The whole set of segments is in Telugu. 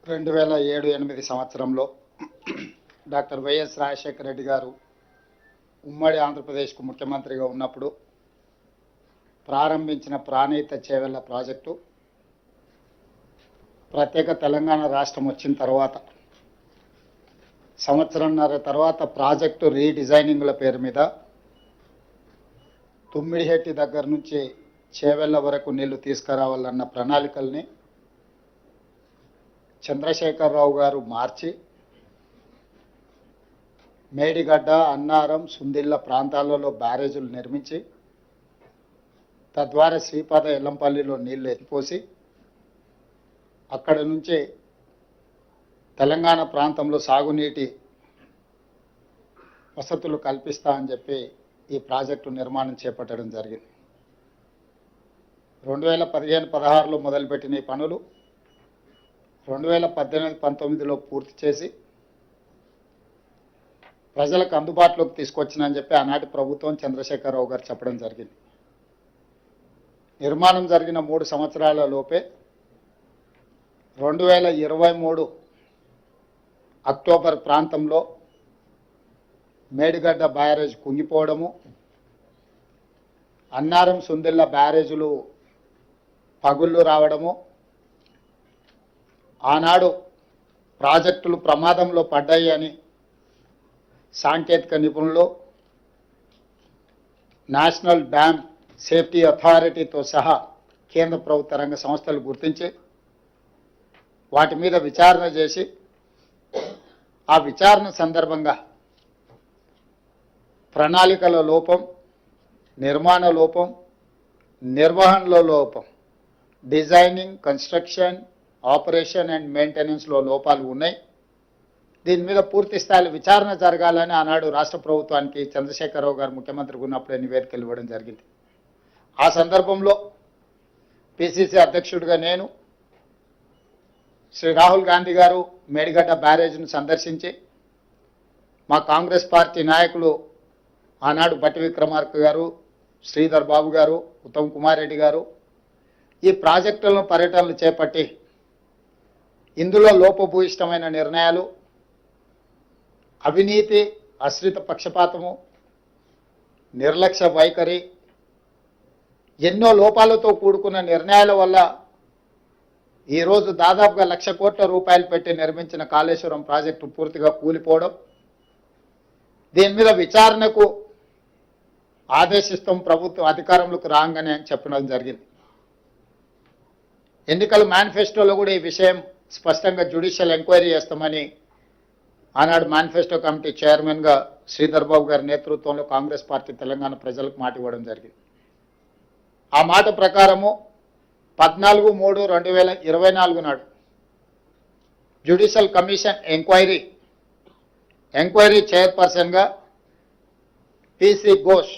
2007-8 సంవత్సరంలో డాక్టర్ వైఎస్ రాజశేఖర రెడ్డి గారు ఉమ్మడి ఆంధ్రప్రదేశ్కు ముఖ్యమంత్రిగా ఉన్నప్పుడు ప్రారంభించిన ప్రాణహిత చేవెళ్ల ప్రాజెక్టు ప్రత్యేక తెలంగాణ రాష్ట్రం వచ్చిన తర్వాత సంవత్సరంన్నర తర్వాత ప్రాజెక్టు రీడిజైనింగ్ల పేరు మీద తుమ్మిడిహెట్టి దగ్గర నుంచి చేవెళ్ల వరకు నీళ్లు తీసుకురావాలన్న ప్రణాళికల్ని చంద్రశేఖరరావు గారు మార్చి మేడిగడ్డ, అన్నారం, సుందిళ్ళ ప్రాంతాలలో బ్యారేజీలు నిర్మించి తద్వారా శ్రీపాద ఎల్లంపల్లిలో నీళ్లు ఎత్తిపోసి అక్కడ నుంచి తెలంగాణ ప్రాంతంలో సాగునీటి వసతులు కల్పిస్తా అని చెప్పి ఈ ప్రాజెక్టు నిర్మాణం చేపట్టడం జరిగింది. 2015-16లో మొదలుపెట్టిన ఈ పనులు 2018-19లో పూర్తి చేసి ప్రజలకు అందుబాటులోకి తీసుకొచ్చినని చెప్పి ఆనాటి ప్రభుత్వం చంద్రశేఖరరావు గారు చెప్పడం జరిగింది. నిర్మాణం జరిగిన 3 సంవత్సరాల లోపే 2023 అక్టోబర్ ప్రాంతంలో మేడిగడ్డ బ్యారేజ్ కుంగిపోవడము, అన్నారం, సుందిళ్ళ బ్యారేజీలు పగుళ్ళు రావడము, ఆనాడు ప్రాజెక్టులు ప్రమాదంలో పడ్డాయి అని సాంకేతిక నిపుణులు, నేషనల్ డ్యామ్ సేఫ్టీ అథారిటీతో సహా కేంద్ర ప్రభుత్వ రంగ సంస్థలు గుర్తించి వాటి మీద విచారణ చేసి ఆ విచారణ సందర్భంగా ప్రణాళికల లోపం, నిర్మాణ లోపం, నిర్వహణలో లోపం, డిజైనింగ్, కన్స్ట్రక్షన్, ఆపరేషన్ అండ్ మెయింటెనెన్స్లో లోపాలు ఉన్నాయి. దీని మీద పూర్తి స్థాయిలో విచారణ జరగాలని ఆనాడు రాష్ట్ర ప్రభుత్వానికి చంద్రశేఖరరావు గారు ముఖ్యమంత్రిగా ఉన్నప్పుడే నివేదికలు ఇవ్వడం జరిగింది. ఆ సందర్భంలో పిసిసి అధ్యక్షుడిగా నేను, శ్రీ రాహుల్ గాంధీ గారు మేడిగడ్డ బ్యారేజ్ను సందర్శించి మా కాంగ్రెస్ పార్టీ నాయకులు ఆనాడు బట్టి విక్రమార్క గారు, శ్రీధర్ బాబు గారు, ఉత్తమ్ కుమార్ రెడ్డి గారు ఈ ప్రాజెక్టులను పర్యటనలు చేపట్టి ఇందులో లోపభూయిష్టమైన నిర్ణయాలు, అవినీతి, ఆశ్రిత పక్షపాతము, నిర్లక్ష్య వైఖరి, ఎన్నో లోపాలతో కూడుకున్న నిర్ణయాల వల్ల ఈరోజు దాదాపుగా 1,00,000 కోట్ల రూపాయలు పెట్టి నిర్మించిన కాళేశ్వరం ప్రాజెక్టు పూర్తిగా కూలిపోవడం, దీని మీద విచారణకు ఆదేశిస్తాం ప్రభుత్వం అధికారంలోకి రాగానే అని చెప్పడం జరిగింది. ఎన్నికల మేనిఫెస్టోలో కూడా ఈ విషయం స్పష్టంగా జ్యుడిషియల్ ఎంక్వైరీ చేస్తామని ఆనాడు మేనిఫెస్టో కమిటీ చైర్మన్గా శ్రీధర్ బాబు గారి నేతృత్వంలో కాంగ్రెస్ పార్టీ తెలంగాణ ప్రజలకు మాట ఇవ్వడం జరిగింది. ఆ మాట ప్రకారము 14/3/2024 నాడు జ్యుడిషియల్ కమిషన్ ఎంక్వైరీ చైర్పర్సన్గా పిసి ఘోష్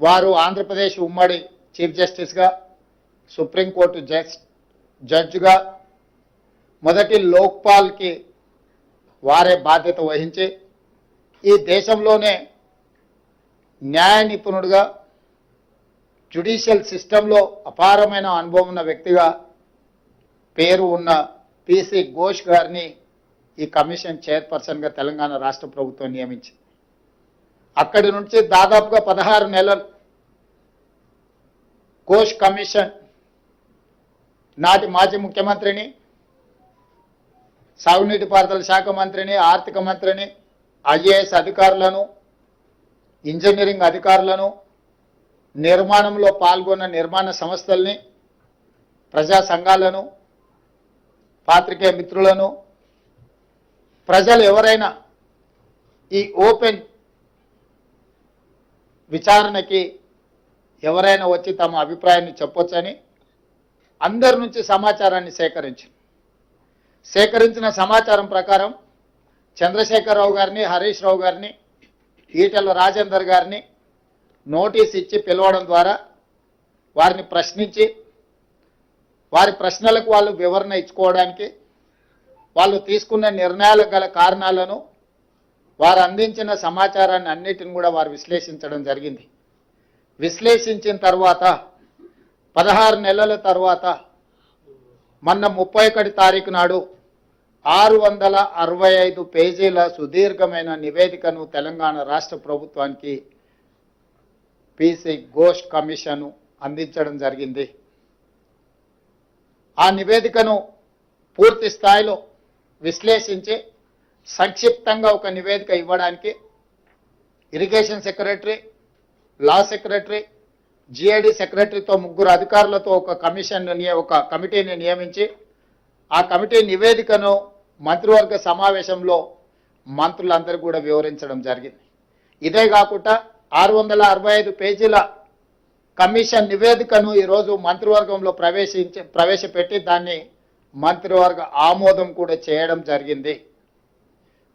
వారు ఆంధ్రప్రదేశ్ ఉమ్మడి చీఫ్ జస్టిస్గా, సుప్రీంకోర్టు జడ్జిగా మొదటి లోక్పాల్కి వారే బాధ్యత వహించి ఈ దేశంలోనే న్యాయ నిపుణుడిగా, జ్యుడిషియల్ సిస్టంలో అపారమైన అనుభవం ఉన్న వ్యక్తిగా పేరు ఉన్న పిసి ఘోష్ గారిని ఈ కమిషన్ చైర్పర్సన్గా తెలంగాణ రాష్ట్ర ప్రభుత్వం నియమించింది. అక్కడి నుంచి దాదాపుగా 16 నెలలు ఘోష్ కమిషన్ నాటి మాజీ ముఖ్యమంత్రిని, సాగునీటి పారుదల శాఖ మంత్రిని, ఆర్థిక మంత్రిని, ఐఏఎస్ అధికారులను, ఇంజనీరింగ్ అధికారులను, నిర్మాణంలో పాల్గొన్న నిర్మాణ సంస్థల్ని, ప్రజా సంఘాలను, పాత్రికేయ మిత్రులను, ప్రజలు ఎవరైనా ఈ ఓపెన్ విచారణకి ఎవరైనా వచ్చి తమ అభిప్రాయాన్ని చెప్పొచ్చని అందరి నుంచి సమాచారాన్ని సేకరించిన సమాచారం ప్రకారం చంద్రశేఖరరావు గారిని, హరీష్ రావు గారిని, ఈటెల రాజేందర్ గారిని నోటీస్ ఇచ్చి పిలవడం ద్వారా వారిని ప్రశ్నించి వారి ప్రశ్నలకు వాళ్ళు వివరణ ఇచ్చుకోవడానికి, వాళ్ళు తీసుకున్న నిర్ణయాలకు గల కారణాలను, వారు అందించిన సమాచారాన్ని అన్నిటిని కూడా వారు విశ్లేషించడం జరిగింది. విశ్లేషించిన తర్వాత 16 నెలల తర్వాత మొన్న 31 తారీఖు నాడు 665 పేజీల సుదీర్ఘమైన నివేదికను తెలంగాణ రాష్ట్ర ప్రభుత్వానికి పీసీ ఘోష్ కమిషన్ అందించడం జరిగింది. ఆ నివేదికను పూర్తి స్థాయిలో విశ్లేషించి సంక్షిప్తంగా ఒక నివేదిక ఇవ్వడానికి irrigation secretary, law secretary, GID సెక్రటరీతో 3 అధికారులతో ఒక కమిటీని నియమించి ఆ కమిటీ నివేదికను మంత్రివర్గ సమావేశంలో మంత్రులందరూ కూడా వివరించడం జరిగింది. ఇదే కాకుండా 665 పేజీల కమిషన్ నివేదికను ఈరోజు మంత్రివర్గంలో ప్రవేశపెట్టి దాన్ని మంత్రివర్గ ఆమోదం కూడా చేయడం జరిగింది.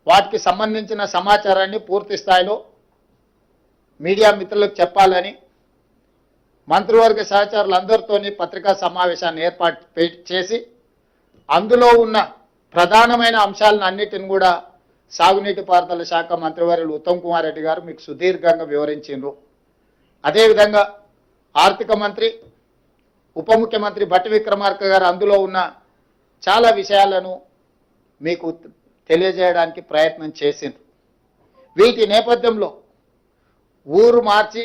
వాటికి సంబంధించిన సమాచారాన్ని పూర్తి స్థాయిలో మీడియా మిత్రులకు చెప్పాలని మంత్రివర్గ సహచరులందరితోని పత్రికా సమావేశాన్ని ఏర్పాటు చేసి అందులో ఉన్న ప్రధానమైన అంశాలను అన్నిటిని కూడా సాగునీటి పారుదల శాఖ మంత్రివర్యులు ఉత్తమ్ కుమార్ రెడ్డి గారు మీకు సుదీర్ఘంగా వివరించారు. అదేవిధంగా ఆర్థిక మంత్రి, ఉప ముఖ్యమంత్రి భట్టి విక్రమార్క గారు అందులో ఉన్న చాలా విషయాలను మీకు తెలియజేయడానికి ప్రయత్నం చేసింది. వీటి నేపథ్యంలో ఊరు మార్చి,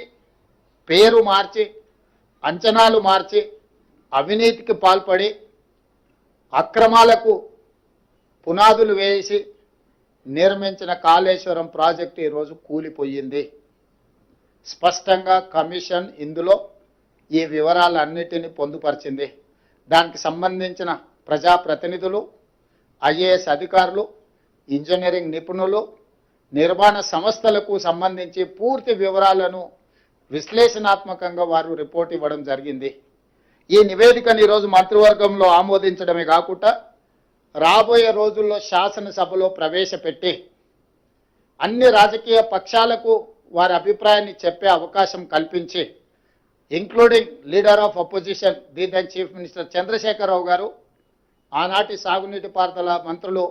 పేరు మార్చి, అంచనాలు మార్చి, అవినీతికి పాల్పడి అక్రమాలకు పునాదులు వేసి నిర్మించిన కాళేశ్వరం ప్రాజెక్టు ఈరోజు కూలిపోయింది. స్పష్టంగా కమిషన్ ఇందులో ఈ వివరాలన్నిటినీ పొందుపరిచింది. దానికి సంబంధించిన ప్రజాప్రతినిధులు, ఐఏఎస్ అధికారులు, ఇంజనీరింగ్ నిపుణులు, నిర్మాణ సంస్థలకు సంబంధించి పూర్తి వివరాలను విశ్లేషణాత్మకంగా వారు రిపోర్ట్ ఇవ్వడం జరిగింది. ఈ నివేదికను ఈరోజు మంత్రివర్గంలో ఆమోదించడమే కాకుండా రాబోయే రోజుల్లో శాసనసభలో ప్రవేశపెట్టి అన్ని రాజకీయ పక్షాలకు వారి అభిప్రాయాన్ని చెప్పే అవకాశం కల్పించి, including leader of opposition then chief minister Chandrashekar Rao గారు, ఆనాటి సాగునీటి పారుదల మంత్రులు,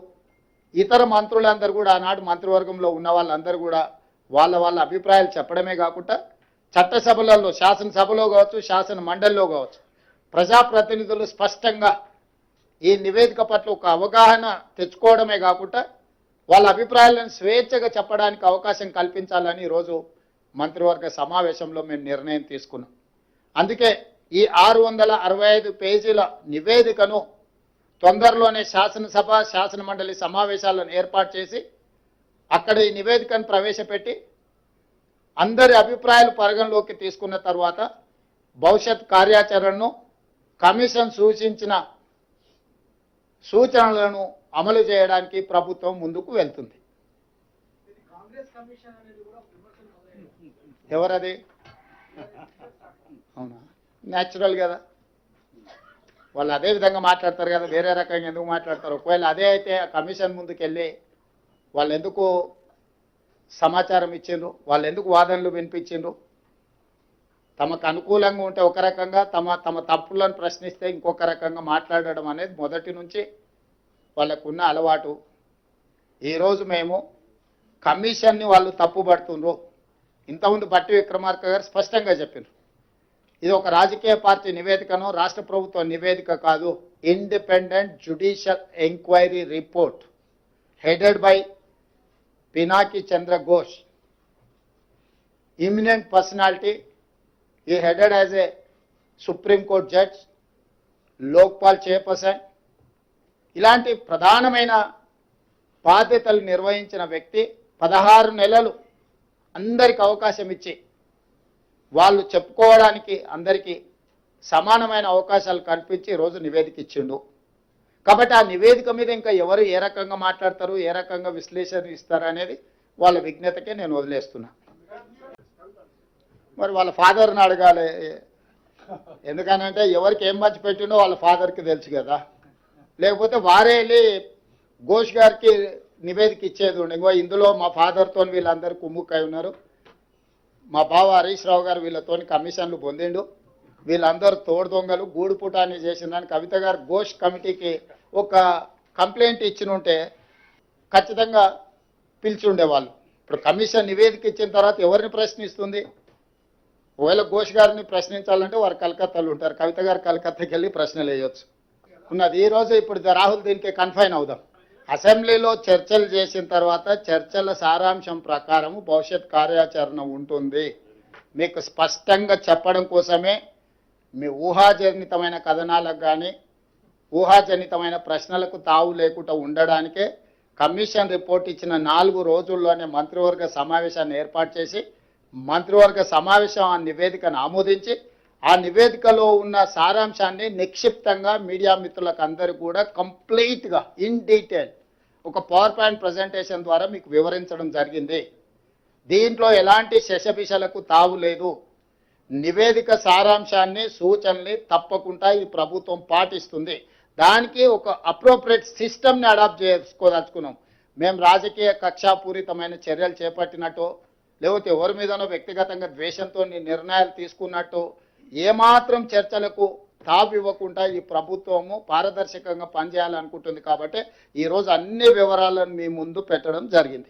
ఇతర మంత్రులందరూ కూడా ఆనాటి మంత్రివర్గంలో ఉన్న వాళ్ళందరూ కూడా వాళ్ళ అభిప్రాయాలు చెప్పడమే కాకుండా చట్టసభలలో, శాసనసభలో కావచ్చు, శాసన మండలిలో కావచ్చు ప్రజాప్రతినిధులు స్పష్టంగా ఈ నివేదిక పట్ల ఒక అవగాహన తెచ్చుకోవడమే కాకుండా వాళ్ళ అభిప్రాయాలను స్వేచ్ఛగా చెప్పడానికి అవకాశం కల్పించాలని ఈరోజు మంత్రివర్గ సమావేశంలో మేము నిర్ణయం తీసుకున్నాం. అందుకే ఈ 665 పేజీల నివేదికను తొందరలోనే శాసనసభ, శాసన మండలి సమావేశాలను ఏర్పాటు చేసి అక్కడ ఈ నివేదికను ప్రవేశపెట్టి అందరి అభిప్రాయాలు పరిగణలోకి తీసుకున్న తర్వాత భవిష్యత్ కార్యాచరణను, కమిషన్ సూచించిన సూచనలను అమలు చేయడానికి ప్రభుత్వం ముందుకు వెళ్తుంది. ఎవరది? అవునా, న్యాచురల్ కదా, వాళ్ళు అదే విధంగా మాట్లాడతారు కదా, వేరే రకంగా ఎందుకు మాట్లాడతారు? ఒకవేళ అదే అయితే ఆ కమిషన్ ముందుకెళ్ళి వాళ్ళు ఎందుకు సమాచారం ఇచ్చిండ్రు, వాళ్ళు ఎందుకు వాదనలు వినిపించిండ్రు? తమకు అనుకూలంగా ఉంటే ఒక రకంగా, తమ తప్పులను ప్రశ్నిస్తే ఇంకొక రకంగా మాట్లాడడం అనేది మొదటి నుంచి వాళ్ళకున్న అలవాటు. ఈరోజు మేము కమిషన్ని వాళ్ళు తప్పుపడుతుండ్రు. ఇంతకుముందు భట్టి విక్రమార్క గారు స్పష్టంగా చెప్పారు, ఇది ఒక రాజకీయ పార్టీ నివేదికను, రాష్ట్ర ప్రభుత్వ నివేదిక కాదు, independent judicial enquiry report headed by Pinaki Chandra Ghosh, imminent personality. He headed as a Supreme Court judge, Lokpal chairperson. ఇలాంటి ప్రధానమైన బాధ్యతలు నిర్వహించిన వ్యక్తి 16 నెలలు అందరికి అవకాశం ఇచ్చి వాళ్ళు చెప్పుకోవడానికి అందరికీ సమానమైన అవకాశాలు కల్పించి ఈరోజు నివేదిక ఇచ్చిండు. కాబట్టి ఆ నివేదిక మీద ఇంకా ఎవరు ఏ రకంగా మాట్లాడతారు, ఏ రకంగా విశ్లేషణ ఇస్తారు అనేది వాళ్ళ విజ్ఞతకే నేను వదిలేస్తున్నా. మరి వాళ్ళ ఫాదర్ని అడగాలి, ఎందుకనంటే ఎవరికి ఏం మంచి పెట్టిండో వాళ్ళ ఫాదర్కి తెలుసు కదా. లేకపోతే వారే వెళ్ళి ఘోష్ గారికి నివేదిక ఇచ్చేది ఉండే, ఇంకో ఇందులో మా ఫాదర్తో వీళ్ళందరూ కుమ్ముక్కై ఉన్నారు, మా బావ హరీష్ రావు గారు వీళ్ళతో కమిషన్లు పొందిండు, వీళ్ళందరూ తోడు దొంగలు గూడు పుటాన్ని చేసిందని కవిత గారు ఘోష్ కమిటీకి ఒక కంప్లైంట్ ఇచ్చినుంటే ఖచ్చితంగా పిలిచి ఉండేవాళ్ళు. ఇప్పుడు కమిషన్ నివేదిక ఇచ్చిన తర్వాత ఎవరిని ప్రశ్నిస్తుంది? ఒకవేళ ఘోష్ గారిని ప్రశ్నించాలంటే వారు కలకత్తాలో ఉంటారు, కవిత గారు కలకత్తాకి వెళ్ళి ప్రశ్నలు వేయవచ్చు. ఉన్నది. ఈరోజు ఇప్పుడు రాహుల్ దీనికి కన్ఫైన్ అవుదాం. అసెంబ్లీలో చర్చలు చేసిన తర్వాత చర్చల సారాంశం ప్రకారం భవిష్యత్ కార్యాచరణ ఉంటుంది. మీకు స్పష్టంగా చెప్పడం కోసమే మీ ఊహాజనితమైన కథనాలకు కానీ ఊహాజనితమైన ప్రశ్నలకు తావు లేకుండా ఉండడానికే కమిషన్ రిపోర్ట్ ఇచ్చిన 4 రోజుల్లోనే మంత్రివర్గ సమావేశాన్ని ఏర్పాటు చేసి మంత్రివర్గ సమావేశం ఆ నివేదికను ఆమోదించి ఆ నివేదికలో ఉన్న సారాంశాన్ని నిక్షిప్తంగా మీడియా మిత్రులకు అందరూ కూడా కంప్లీట్గా ఇన్ డీటెయిల్ ఒక పవర్ పాయింట్ ప్రజెంటేషన్ ద్వారా మీకు వివరించడం జరిగింది. దీంట్లో ఎలాంటి శశభిషలకు తావు లేదు. నివేదిక సారాంశాన్ని సూచనల్ని తప్పకుండా ఈ ప్రభుత్వం పాటిస్తుంది. దానికి ఒక అప్రోప్రియేట్ సిస్టమ్ని అడాప్ట్ చేసుకోదలుచుకున్నాం. మేము రాజకీయ కక్షాపూరితమైన చర్యలు చేపట్టినట్టు లేకపోతే ఎవరి మీదనో వ్యక్తిగతంగా ద్వేషంతో నిర్ణయాలు తీసుకున్నట్టు ఏమాత్రం చర్చలకు తావు ఇవ్వకుండా ఈ ప్రభుత్వము పారదర్శకంగా పనిచేయాలనుకుంటుంది. కాబట్టి ఈరోజు అన్ని వివరాలను మీ ముందు పెట్టడం జరిగింది.